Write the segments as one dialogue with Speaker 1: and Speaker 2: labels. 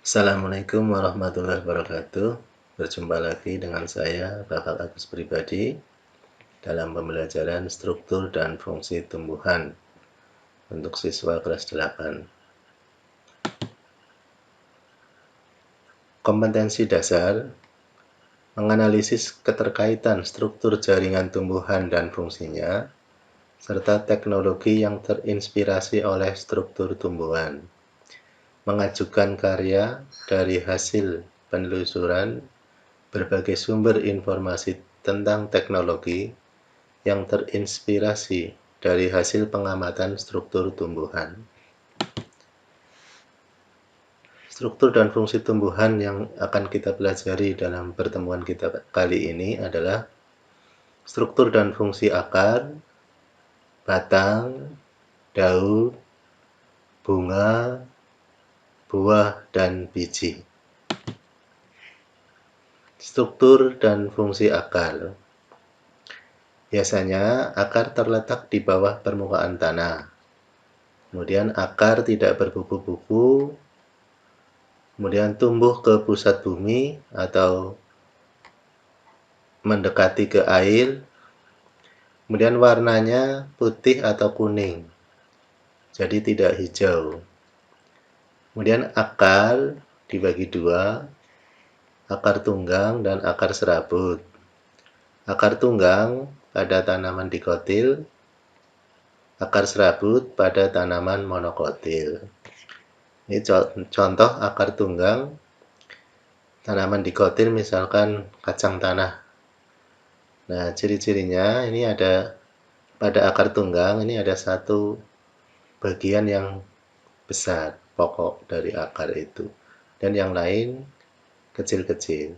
Speaker 1: Assalamualaikum warahmatullahi wabarakatuh. Berjumpa lagi dengan saya, Bapak Agus Pribadi, dalam pembelajaran struktur dan fungsi tumbuhan untuk siswa kelas 8. Kompetensi dasar menganalisis keterkaitan struktur jaringan tumbuhan dan fungsinya, serta teknologi yang terinspirasi oleh struktur tumbuhan. Mengajukan karya dari hasil penelusuran berbagai sumber informasi tentang teknologi yang terinspirasi dari hasil pengamatan struktur tumbuhan. Struktur dan fungsi tumbuhan yang akan kita pelajari dalam pertemuan kita kali ini adalah struktur dan fungsi akar, batang, daun, bunga, buah, dan biji. Struktur dan fungsi akar. Biasanya akar terletak di bawah permukaan tanah. Kemudian akar tidak berbuku-buku, kemudian tumbuh ke pusat bumi atau mendekati ke air, kemudian warnanya putih atau kuning, jadi tidak hijau. Kemudian akar dibagi dua, akar tunggang dan akar serabut. Akar tunggang pada tanaman dikotil, akar serabut pada tanaman monokotil. Ini contoh akar tunggang tanaman dikotil, misalkan kacang tanah. Nah, ciri-cirinya ini ada pada akar tunggang, ini ada satu bagian yang besar, pokok dari akar itu, dan yang lain kecil-kecil.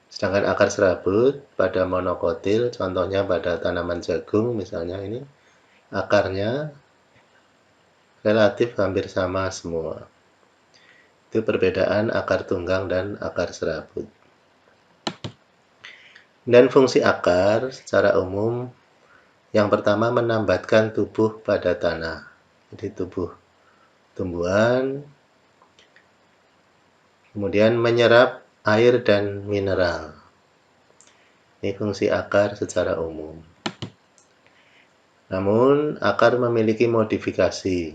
Speaker 1: Sedangkan akar serabut pada monokotil, contohnya pada tanaman jagung misalnya, ini akarnya relatif hampir sama semua. Itu perbedaan akar tunggang dan akar serabut. Dan fungsi akar secara umum, yang pertama menambatkan tubuh pada tanah. Jadi tubuh tumbuhan, kemudian menyerap air dan mineral. Ini fungsi akar secara umum. Namun akar memiliki modifikasi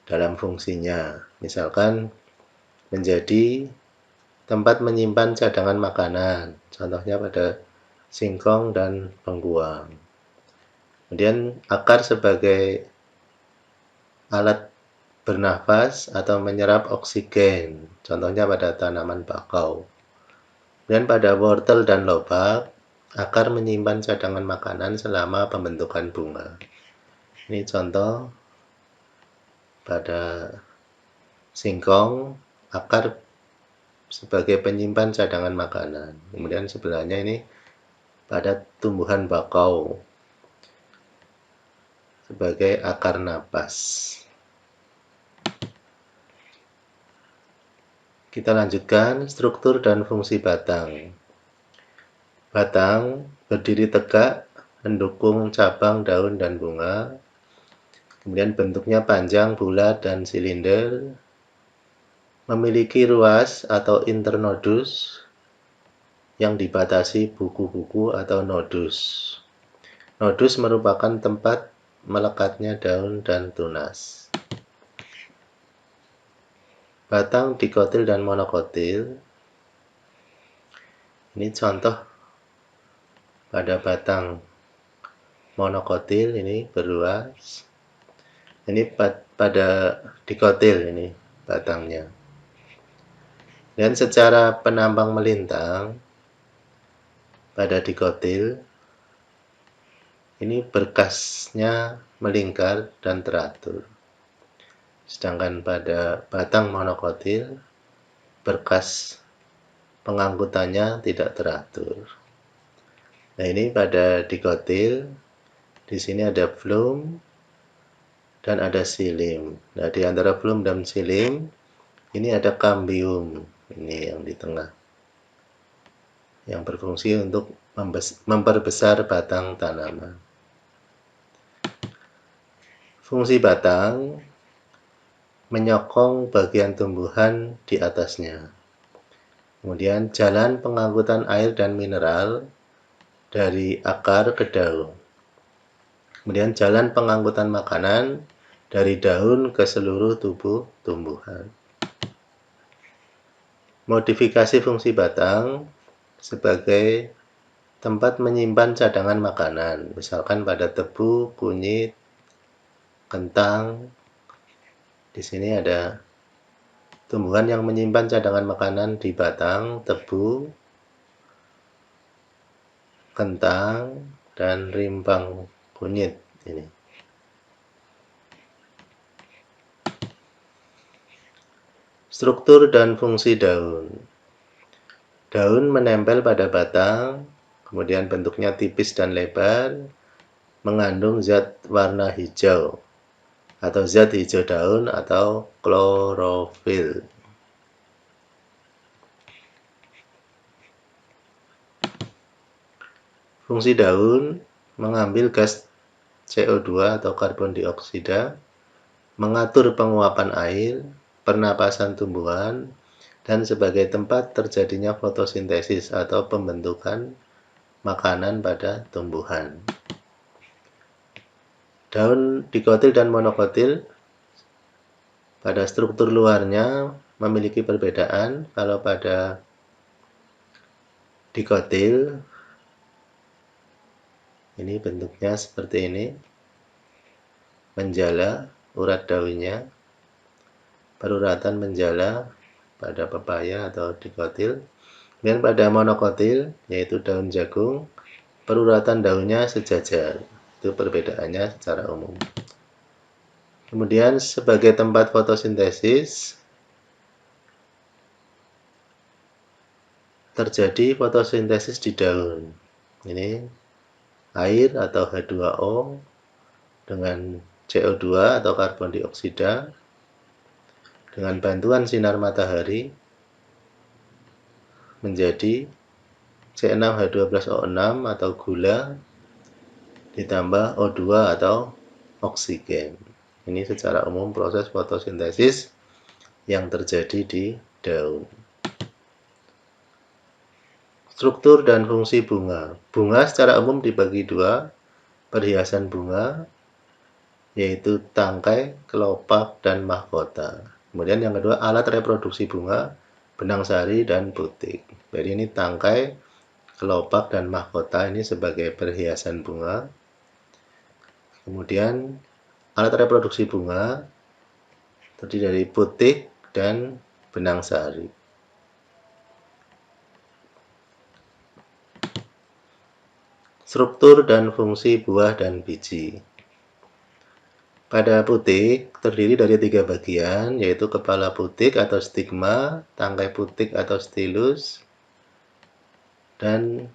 Speaker 1: dalam fungsinya. Misalkan menjadi tempat menyimpan cadangan makanan, contohnya pada singkong dan bengkuang. Kemudian akar sebagai alat bernafas atau menyerap oksigen, contohnya pada tanaman bakau. Dan pada wortel dan lobak, akar menyimpan cadangan makanan selama pembentukan bunga. Ini contoh pada singkong, akar sebagai penyimpan cadangan makanan. Kemudian sebelahnya ini pada tumbuhan bakau sebagai akar napas. Kita lanjutkan struktur dan fungsi batang. Batang berdiri tegak, mendukung cabang, daun, dan bunga. Kemudian bentuknya panjang, bulat, dan silinder. Memiliki ruas atau internodus yang dibatasi buku-buku atau nodus. Nodus merupakan tempat melekatnya daun dan tunas. Batang dikotil dan monokotil. Ini contoh pada batang monokotil, ini berruas. Ini pada dikotil, ini batangnya. Dan secara penampang melintang pada dikotil, ini berkasnya melingkar dan teratur. Sedangkan pada batang monokotil, berkas pengangkutannya tidak teratur. Nah, ini pada dikotil, di sini ada floem dan ada xilem. Nah, di antara floem dan xilem, ini ada kambium, ini yang di tengah, yang berfungsi untuk memperbesar batang tanaman. Fungsi batang menyokong bagian tumbuhan di atasnya. Kemudian jalan pengangkutan air dan mineral dari akar ke daun. Kemudian jalan pengangkutan makanan dari daun ke seluruh tubuh tumbuhan. Modifikasi fungsi batang sebagai tempat menyimpan cadangan makanan, misalkan pada tebu, kunyit, kentang. Di sini ada tumbuhan yang menyimpan cadangan makanan di batang, tebu, kentang, dan rimpang kunyit ini. Struktur dan fungsi daun. Daun menempel pada batang, kemudian bentuknya tipis dan lebar, mengandung zat warna hijau atau zat hijau daun atau klorofil. Fungsi daun mengambil gas CO2 atau karbon dioksida, mengatur penguapan air, pernapasan tumbuhan, dan sebagai tempat terjadinya fotosintesis atau pembentukan makanan pada tumbuhan. Daun dikotil dan monokotil pada struktur luarnya memiliki perbedaan. Kalau pada dikotil, ini bentuknya seperti ini, menjala urat daunnya, peruratan menjala pada pepaya atau dikotil. Kemudian pada monokotil, yaitu daun jagung, peruratan daunnya sejajar. Itu perbedaannya secara umum. Kemudian sebagai tempat fotosintesis, terjadi fotosintesis di daun. Ini air atau H2O dengan CO2 atau karbon dioksida dengan bantuan sinar matahari menjadi C6H12O6 atau gula ditambah O2 atau oksigen. Ini secara umum proses fotosintesis yang terjadi di daun. Struktur dan fungsi bunga. Bunga secara umum dibagi dua, perhiasan bunga, yaitu tangkai, kelopak, dan mahkota. Kemudian yang kedua, alat reproduksi bunga, benang sari, dan putik. Jadi ini tangkai, kelopak, dan mahkota ini sebagai perhiasan bunga. Kemudian alat reproduksi bunga terdiri dari putik dan benang sari. Struktur dan fungsi buah dan biji. Pada putik terdiri dari 3 bagian, yaitu kepala putik atau stigma, tangkai putik atau stilus, dan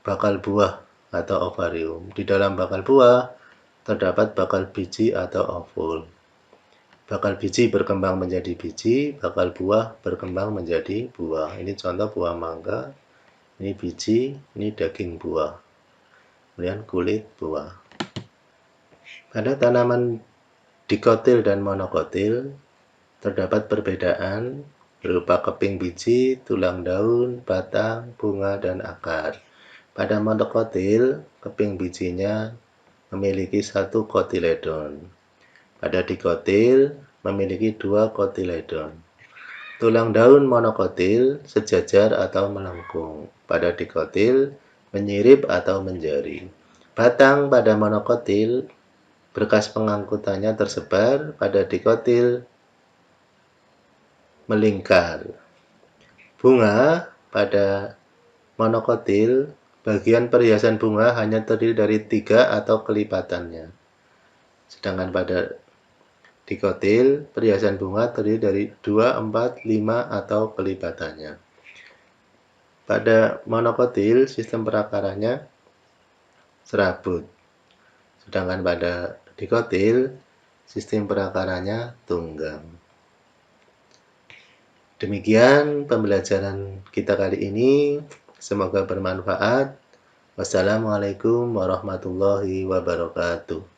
Speaker 1: bakal buah atau ovarium. Di dalam bakal buah terdapat bakal biji atau ovul. Bakal biji berkembang menjadi biji, bakal buah berkembang menjadi buah. Ini contoh buah mangga. Ini biji, ini daging buah. Kemudian kulit buah. Pada tanaman dikotil dan monokotil terdapat perbedaan berupa keping biji, tulang daun, batang, bunga, dan akar. Pada monokotil, keping bijinya memiliki 1 kotiledon. Pada dikotil memiliki 2 kotiledon. Tulang daun monokotil sejajar atau melengkung. Pada dikotil menyirip atau menjari. Batang pada monokotil berkas pengangkutannya tersebar, pada dikotil melingkar. Bunga pada monokotil, bagian perhiasan bunga hanya terdiri dari 3 atau kelipatannya. Sedangkan pada dikotil, perhiasan bunga terdiri dari 2, 4, 5 atau kelipatannya. Pada monokotil, sistem perakarannya serabut. Sedangkan pada dikotil, sistem perakarannya tunggang. Demikian pembelajaran kita kali ini. Semoga bermanfaat. Wassalamualaikum warahmatullahi wabarakatuh.